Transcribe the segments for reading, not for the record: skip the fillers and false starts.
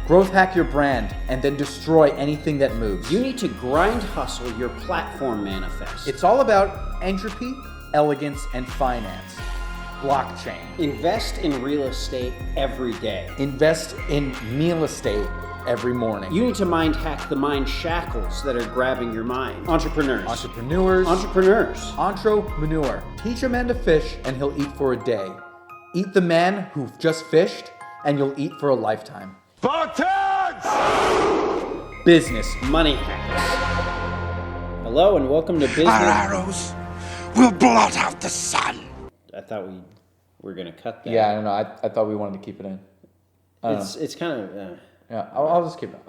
Growth hack your brand and then destroy anything that moves. You need to grind hustle your platform manifest. It's all about entropy, elegance, and finance. Blockchain. Invest in real estate every day. Invest in meal estate every morning. You need to mind hack the mind shackles that are grabbing your mind. Entrepreneurs. Entrepreneur. Teach a man to fish and he'll eat for a day. Eat the man who just fished and you'll eat for a lifetime. Spartans! Business money hacks. Hello and welcome to Business. Our arrows will blot out the sun. I thought we were going to cut that. Yeah, I don't know. I thought we wanted to keep it in. It's kind of... Yeah, I'll just keep it.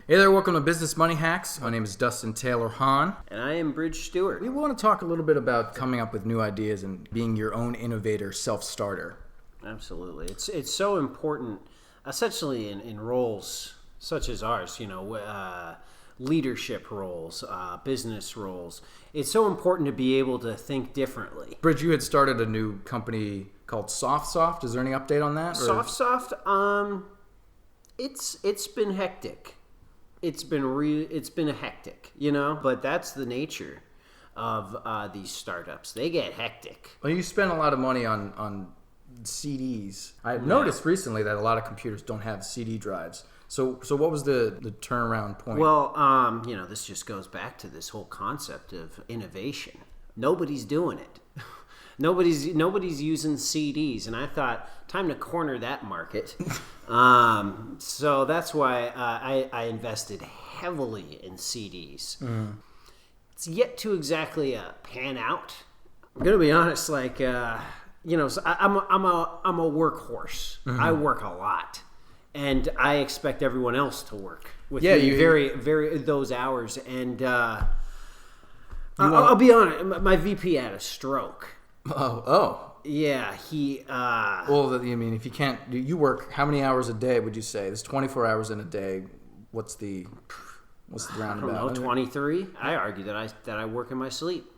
Hey there, welcome to Business Money Hacks. My name is Dustin Taylor Hahn. And I am Bridge Stewart. We want to talk a little bit about coming up with new ideas and being your own innovator, self-starter. Absolutely. It's so important, essentially in roles such as ours, leadership roles, business roles. It's so important to be able to think differently. Bridge, you had started a new company called Soft. Is there any update on that? Soft. It's been hectic. It's been hectic, but that's the nature of these startups. They get hectic. Well, you spend a lot of money on CDs. I've noticed recently that a lot of computers don't have CD drives. So what was the turnaround point? Well, this just goes back to this whole concept of innovation. Nobody's doing it. Nobody's using CDs, and I thought time to corner that market. So that's why I invested heavily in CDs. Mm. It's yet to exactly pan out. I'm gonna be honest, so I'm a workhorse. Mm-hmm. I work a lot, and I expect everyone else to work with me very those hours. And I'll be honest, my VP had a stroke. Oh. Yeah, he... Well, I mean, if you can't... You work how many hours a day, would you say? There's 24 hours in a day. What's the roundabout? I don't know, 23? I argue that I work in my sleep.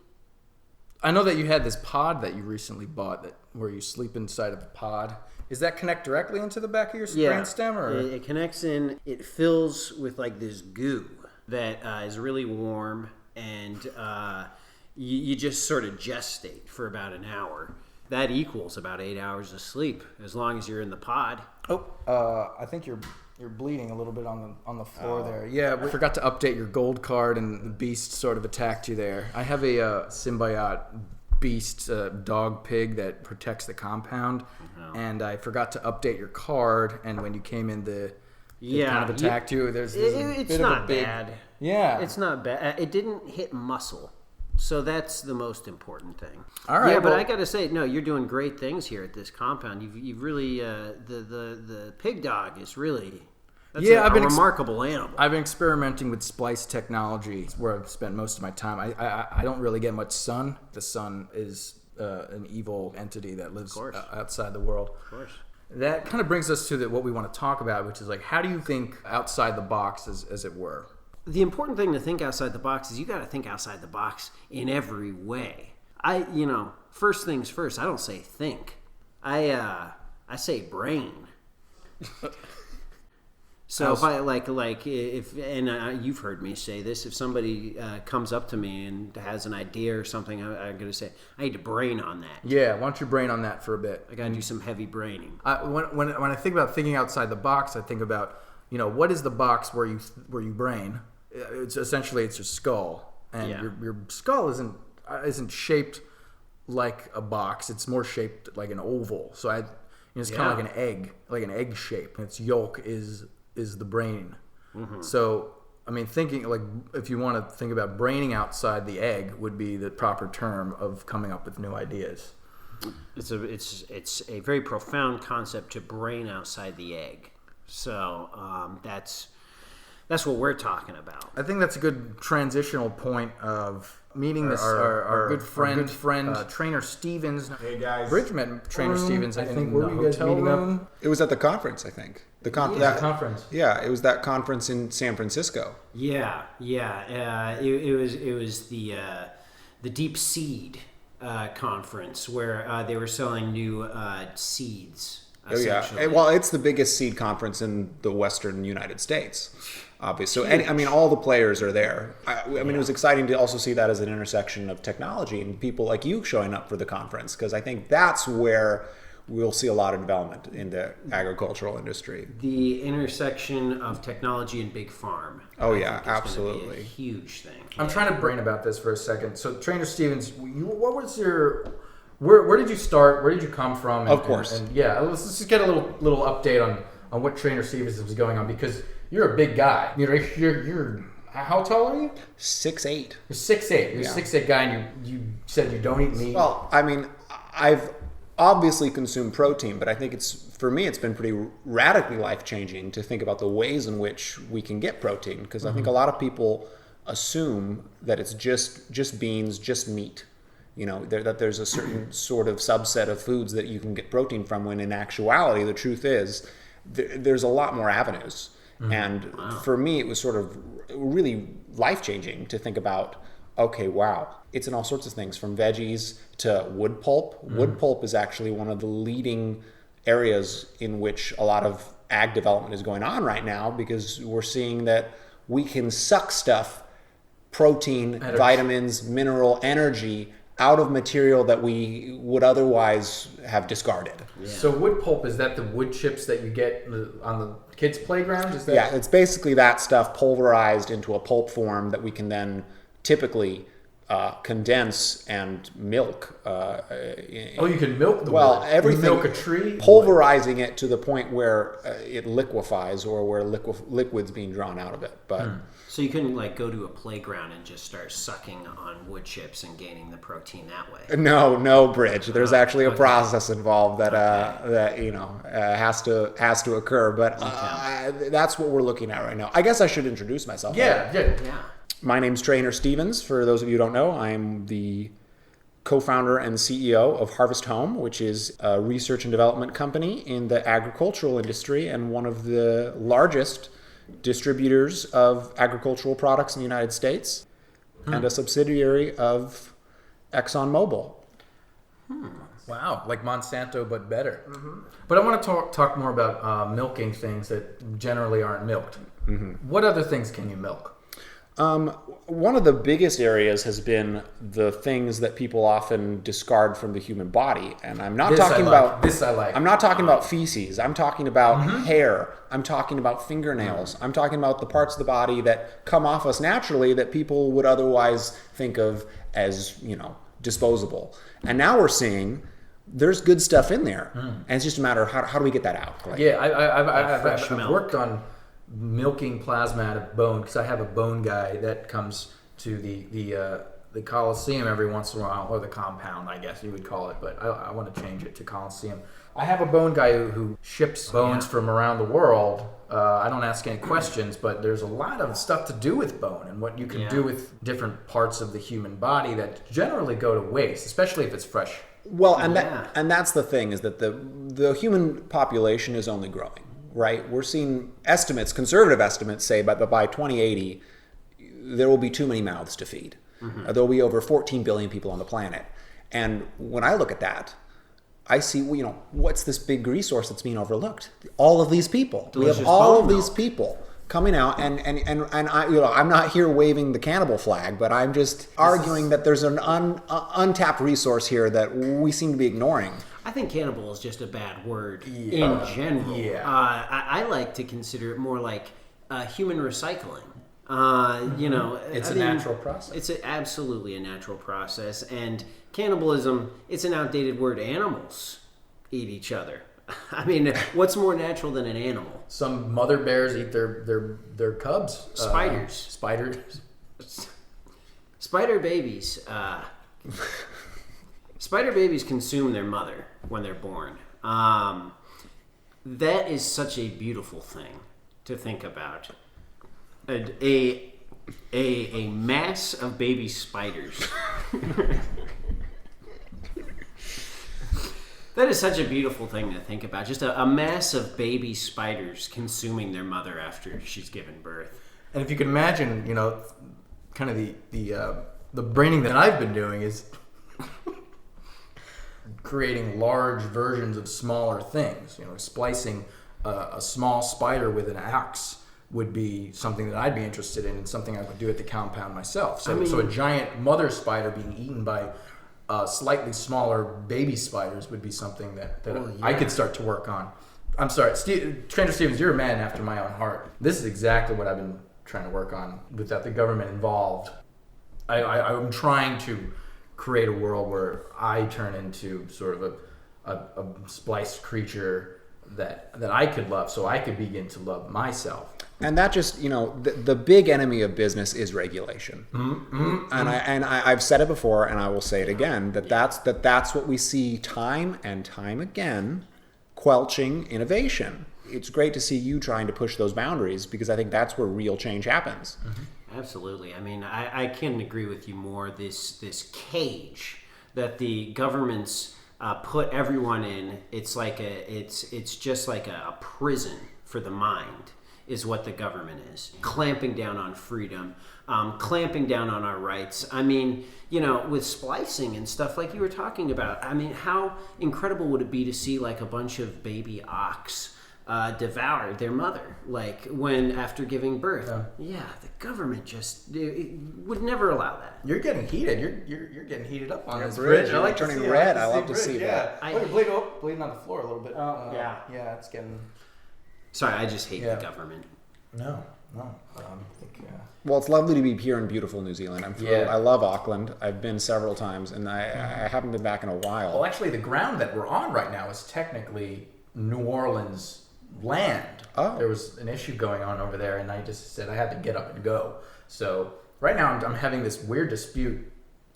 I know that you had this pod that you recently bought where you sleep inside of a pod. Does that connect directly into the back of your brainstem? Or? It connects in. It fills with this goo that is really warm, and you just sort of gestate for about an hour. That equals about 8 hours of sleep, as long as you're in the pod. I think you're bleeding a little bit on the floor there. Yeah, we forgot to update your gold card, and the beast sort of attacked you there. I have a symbiote beast dog pig that protects the compound, and I forgot to update your card. And when you came in, it kind of attacked you. It's not bad. Yeah, it's not bad. It didn't hit muscle. So that's the most important thing. All right. Yeah, but I got to say, no, you're doing great things here at this compound. You've really the pig dog is really a remarkable animal. I've been experimenting with splice technology, where I've spent most of my time. I don't really get much sun. The sun is an evil entity that lives outside the world. Of course. That kind of brings us to what we want to talk about, which is how do you think outside the box, as it were? The important thing to think outside the box is you got to think outside the box in every way. First things first, I don't say think. I say brain. So if you've heard me say this, if somebody comes up to me and has an idea or something, I'm going to say, I need to brain on that. Yeah, why don't you brain on that for a bit? I got to do some heavy braining. When I think about thinking outside the box, I think about, what is the box where you brain? It's essentially your skull, and your skull isn't shaped like a box. It's more shaped like an oval. So it's kind of like an egg shape. And its yolk is the brain. Mm-hmm. So I mean, thinking if you want to think about braining outside the egg would be the proper term of coming up with new ideas. It's a very profound concept to brain outside the egg. So that's what we're talking about. I think that's a good transitional point of meeting our good friend, Trainer Stevens. Hey guys. Bridge met Trainer Stevens, I think, where were you guys meeting room. up? It was at the conference, I think. That conference. Yeah, it was that conference in San Francisco. Yeah. It was the Deep Seed conference where they were selling new seeds Oh, yeah. essentially. Well, it's the biggest seed conference in the Western United States, obviously. So, I mean, all the players are there. I mean, it was exciting to also see that as an intersection of technology and people like you showing up for the conference, because I think that's where we'll see a lot of development in the agricultural industry. The intersection of technology and big farm. Oh, I yeah, think is gonna absolutely. be a huge thing. I'm trying to brain about this for a second. So, Trainer Stevens, what was your... Where did you start? Where did you come from? Of course. And yeah, let's just get a little update on what Trainer Stevens is going on, because you're a big guy. You're how tall are you? 6'8". You're 6'8". You're a 6'8" guy, and you said you don't eat meat. Well, I mean, I've obviously consumed protein, but I think for me it's been pretty radically life-changing to think about the ways in which we can get protein, because I think a lot of people assume that it's just beans, just meat. You know, that there's a certain sort of subset of foods that you can get protein from, when in actuality the truth is there's a lot more avenues. And for me it was sort of really life-changing to think about, okay, wow, it's in all sorts of things, from veggies to wood pulp. Wood pulp is actually one of the leading areas in which a lot of ag development is going on right now, because we're seeing that we can suck stuff, protein, vitamins, mineral, energy, out of material that we would otherwise have discarded. Yeah. So wood pulp, is that the wood chips that you get on the kids' playground? Is that... Yeah, it's basically that stuff pulverized into a pulp form that we can then typically condense and milk. You can milk the well, wood. everything. You milk a tree? Pulverizing it to the point where it liquefies, or where liquid's being drawn out of it. But So you couldn't go to a playground and just start sucking on wood chips and gaining the protein that way. No, Bridge. There's actually a process involved that has to occur. But that's what we're looking at right now. I guess I should introduce myself. Yeah. My name's Trainer Stevens. For those of you who don't know, I'm the co-founder and CEO of Harvest Home, which is a research and development company in the agricultural industry and one of the largest distributors of agricultural products in the United States, and a subsidiary of ExxonMobil. Wow, like Monsanto, but better. But I want to talk more about milking things that generally aren't milked. What other things can you milk? One of the biggest areas has been the things that people often discard from the human body, and I'm not talking about this. I like. I'm not talking about feces. I'm talking about hair. I'm talking about fingernails. I'm talking about the parts of the body that come off us naturally that people would otherwise think of as, disposable. And now we're seeing there's good stuff in there, and it's just a matter of how do we get that out? I've worked on milking plasma out of bone, because I have a bone guy that comes to the Coliseum every once in a while, or the compound, I guess you would call it, but I want to change it to Coliseum. I have a bone guy who ships bones from around the world. I don't ask any questions, but there's a lot of stuff to do with bone and what you can do with different parts of the human body that generally go to waste, especially if it's fresh. Well, and that's the thing, is that the human population is only growing. Right, we're seeing conservative estimates say by 2080, there will be too many mouths to feed. There will be over 14 billion people on the planet. And when I look at that, I see, what's this big resource that's being overlooked? All of these people. Delicious. We have all of these people coming out, and I'm not here waving the cannibal flag, but I'm just arguing that there's an untapped resource here that we seem to be ignoring. I think cannibal is just a bad word in general. I like to consider it more like human recycling. It's a natural process. It's absolutely a natural process. And cannibalism, it's an outdated word. Animals eat each other. I mean, what's more natural than an animal? Some mother bears eat their cubs. Spiders. Spider babies. Spider babies consume their mother when they're born. That is such a beautiful thing to think about. A mass of baby spiders. That is such a beautiful thing to think about. Just a mass of baby spiders consuming their mother after she's given birth. And if you can imagine, kind of the braining that I've been doing is creating large versions of smaller things. Splicing a small spider with an axe would be something that I'd be interested in and something I would do at the compound myself. So a giant mother spider being eaten by slightly smaller baby spiders would be something that I could start to work on. I'm sorry, Stranger Stevens, you're a man after my own heart. This is exactly what I've been trying to work on without the government involved. I'm trying to create a world where I turn into sort of a spliced creature that I could love, so I could begin to love myself. And that just, the big enemy of business is regulation. And I've said it before, and I will say it again, that's what we see time and time again, quelching innovation. It's great to see you trying to push those boundaries, because I think that's where real change happens. Absolutely. I mean, I can't agree with you more. This cage that the governments put everyone in, it's just like a prison for the mind, is what the government is. Clamping down on freedom, clamping down on our rights. I mean, with splicing and stuff like you were talking about, I mean, how incredible would it be to see like a bunch of baby ox devour their mother, like when after giving birth? Yeah, the government just would never allow that. You're getting heated. You're getting heated up on this bridge. bridge. I like turning red. I love to see that. Bleeding on the floor a little bit. Yeah, it's getting. Sorry, I just hate the government. No. Well, it's lovely to be here in beautiful New Zealand. I'm thrilled. I love Auckland. I've been several times, and I haven't been back in a while. Well, actually, the ground that we're on right now is technically New Orleans land. There was an issue going on over there, and I just said I had to get up and go. So right now I'm having this weird dispute.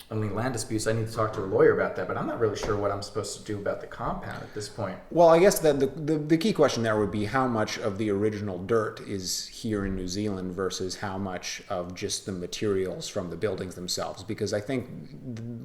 Land disputes. I need to talk to a lawyer about that, but I'm not really sure what I'm supposed to do about the compound at this point. Well, I guess that the key question there would be how much of the original dirt is here in New Zealand versus how much of just the materials from the buildings themselves. Because I think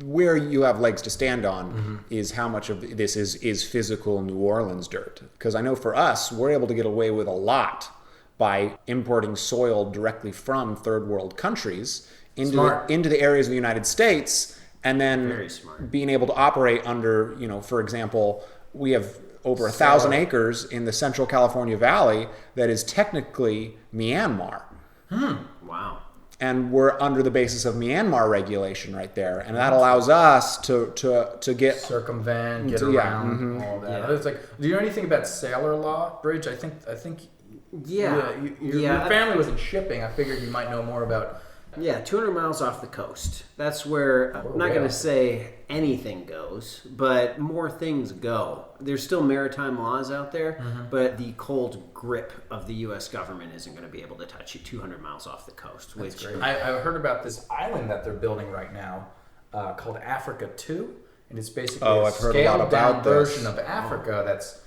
where you have legs to stand on is how much of this is physical New Orleans dirt. Because I know for us, we're able to get away with a lot by importing soil directly from third world countries into the areas of the United States, and then being able to operate under, for example, we have over 1,000 acres in the Central California Valley that is technically Myanmar. Wow. And we're under the basis of Myanmar regulation right there, and that allows us to get circumvent, get around all that. It's like, do you know anything about sailor law, Bridge? I think. Your family was in shipping. I figured you might know more about. Yeah, 200 miles off the coast. That's where, I'm not going to say anything goes, but more things go. There's still maritime laws out there, but the cold grip of the U.S. government isn't going to be able to touch you 200 miles off the coast. Which I heard about this island that they're building right now called Africa 2, and it's basically a scaled-down version of Africa that's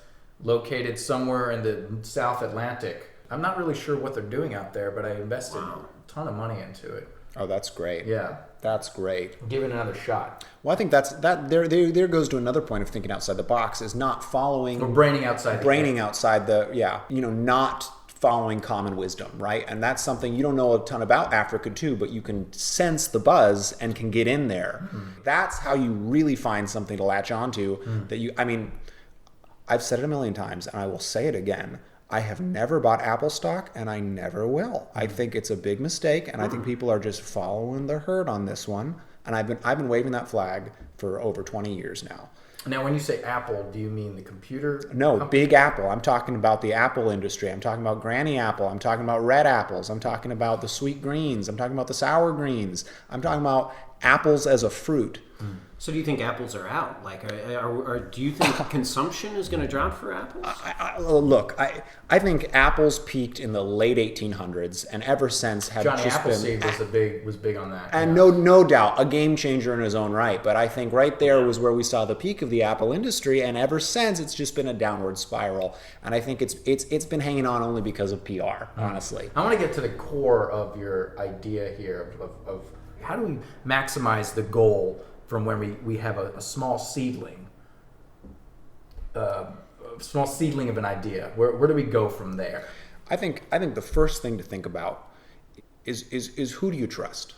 located somewhere in the South Atlantic. I'm not really sure what they're doing out there, but I invested a ton of money into it. Oh, that's great. Yeah. That's great. Give it another shot. Well, I think there goes to another point of thinking outside the box, is not following... Or braining outside not following common wisdom, right? And that's something you don't know a ton about Africa too, but you can sense the buzz and can get in there. That's how you really find something to latch onto I've said it a million times, and I will say it again. I have never bought Apple stock, and I never will. I think it's a big mistake, and I think people are just following the herd on this one. And I've been waving that flag for over 20 years now. Now, when you say Apple, do you mean the computer? No, company? Big Apple. I'm talking about the Apple industry. I'm talking about Granny Apple. I'm talking about red apples. I'm talking about the sweet greens. I'm talking about the sour greens. I'm talking about apples as a fruit. So do you think apples are out? Like, do you think consumption is going to drop for apples? I think apples peaked in the late 1800s, and ever since have Johnny just Appleseed been... was big on that. And no doubt, a game changer in his own right. But I think right there was where we saw the peak of the Apple industry, and ever since it's just been a downward spiral. And I think it's been hanging on only because of PR, honestly. I want to get to the core of your idea here of how do we maximize the goal from when we have a small seedling, of an idea. Where do we go from there? I think the first thing to think about is who do you trust?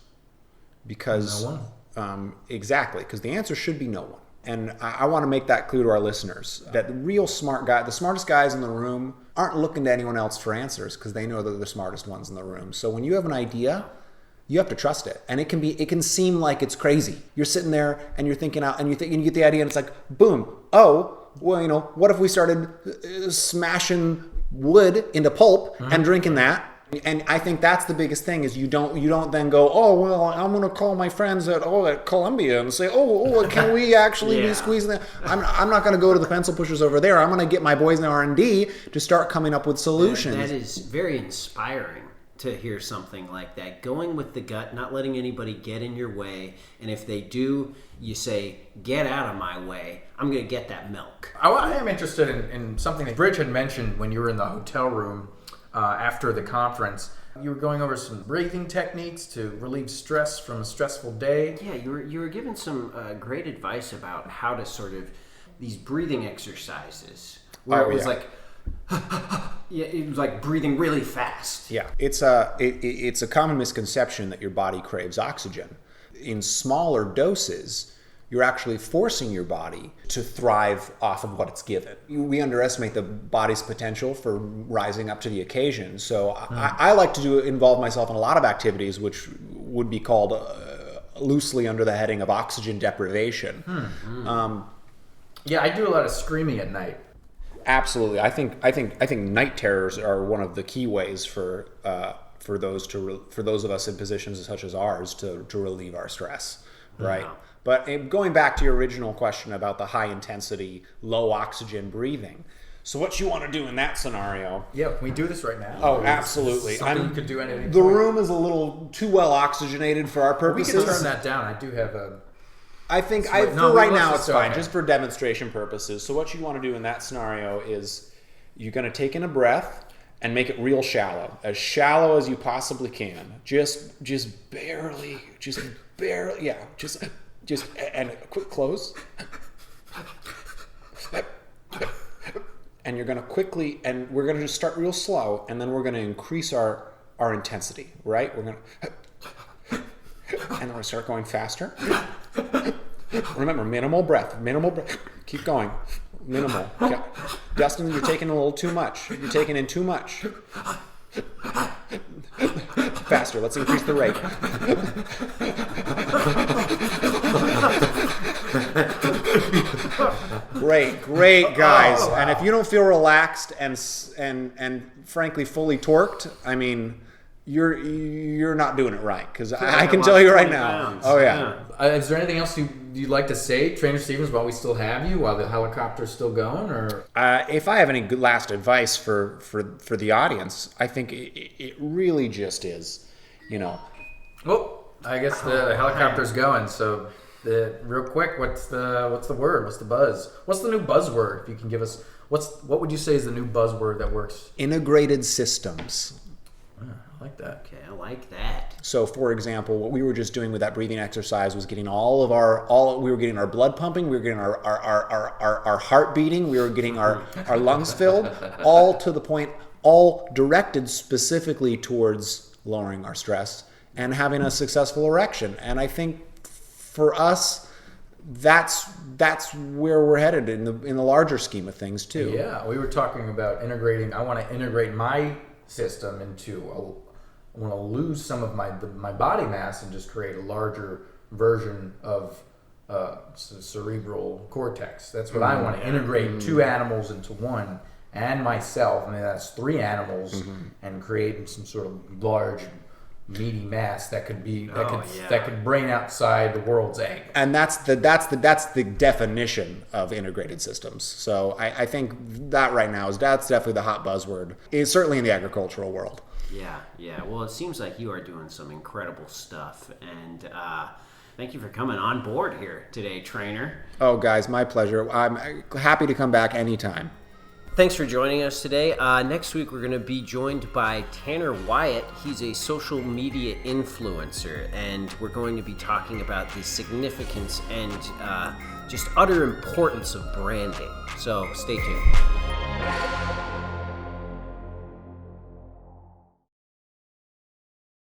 Because no one. Exactly, because the answer should be no one. And I want to make that clear to our listeners, that the real smart guy, the smartest guys in the room aren't looking to anyone else for answers because they know they're the smartest ones in the room. So when you have an idea, you have to trust it. And it can seem like it's crazy. You're sitting there and you're thinking out and you get the idea and it's like, boom, oh, well, what if we started smashing wood into pulp and drinking that? And I think that's the biggest thing is you don't then go, oh, well, I'm going to call my friends at Columbia and say, can we actually be squeezing that? I'm not going to go to the pencil pushers over there. I'm going to get my boys in R&D to start coming up with solutions. That is very inspiring to hear something like that. Going with the gut, not letting anybody get in your way. And if they do, you say, get out of my way. I'm going to get that milk. I am interested in something that Bridge had mentioned when you were in the hotel room after the conference. You were going over some breathing techniques to relieve stress from a stressful day. Yeah, you were given some great advice about how to sort of these breathing exercises where it was like it was like breathing really fast. Yeah, it's a common misconception that your body craves oxygen. In smaller doses, you're actually forcing your body to thrive off of what it's given. We underestimate the body's potential for rising up to the occasion. So I like to involve myself in a lot of activities which would be called loosely under the heading of oxygen deprivation. Yeah, I do a lot of screaming at night. Absolutely, I think night terrors are one of the key ways for those of us in positions such as ours to relieve our stress, right? Yeah. But going back to your original question about the high intensity, low oxygen breathing. So what you want to do in that scenario? Yeah, can we do this right now? Oh, absolutely. Something you could do at any point. The room is a little too well oxygenated for our purposes. We can turn that down. I do have a... I think for right now it's fine, just for demonstration purposes. So what you want to do in that scenario is you're going to take in a breath and make it real shallow as you possibly can. Just barely, yeah, just and a quick close. And you're going to quickly, and we're going to just start real slow, and then we're going to increase our intensity, right? We're going to, and then we're going to start going faster. Remember, minimal breath. Keep going. Minimal. Yeah. Dustin, you're taking a little too much. You're taking in too much. Faster. Let's increase the rate. Great, guys. Oh, wow. And if you don't feel relaxed and frankly fully torqued, I mean, you're not doing it right, because I can tell you right now. Pounds. Oh yeah. Is there anything else you'd like to say, Trainer Stevens, while we still have you, while the helicopter's still going? Or if I have any good last advice for the audience, I think it really just is, Well, I guess the helicopter's going. So, real quick, what's the word? What's the buzz? What's the new buzzword? If you can give us, what would you say is the new buzzword that works? Integrated systems. I like that. Okay, I like that. So, for example, what we were just doing with that breathing exercise was getting we were getting our blood pumping, we were getting our heart beating, we were getting our lungs filled, all to the point, all directed specifically towards lowering our stress and having a successful erection. And I think for us, that's where we're headed in the larger scheme of things too. Yeah, we were talking about integrating. I want to integrate my system into I want to lose some of my body mass and just create a larger version of cerebral cortex. That's what I want to integrate. Two animals into one, and myself. I mean, that's three animals, and create some sort of large meaty mass that could brain outside the world's egg. And that's the definition of integrated systems. So I think that right now that's definitely the hot buzzword. It's certainly in the agricultural world. Yeah. Well, it seems like you are doing some incredible stuff, and thank you for coming on board here today, Trainer. Oh, guys, my pleasure. I'm happy to come back anytime. Thanks for joining us today. Next week, we're going to be joined by Tanner Wyatt. He's a social media influencer, and we're going to be talking about the significance and just utter importance of branding. So stay tuned.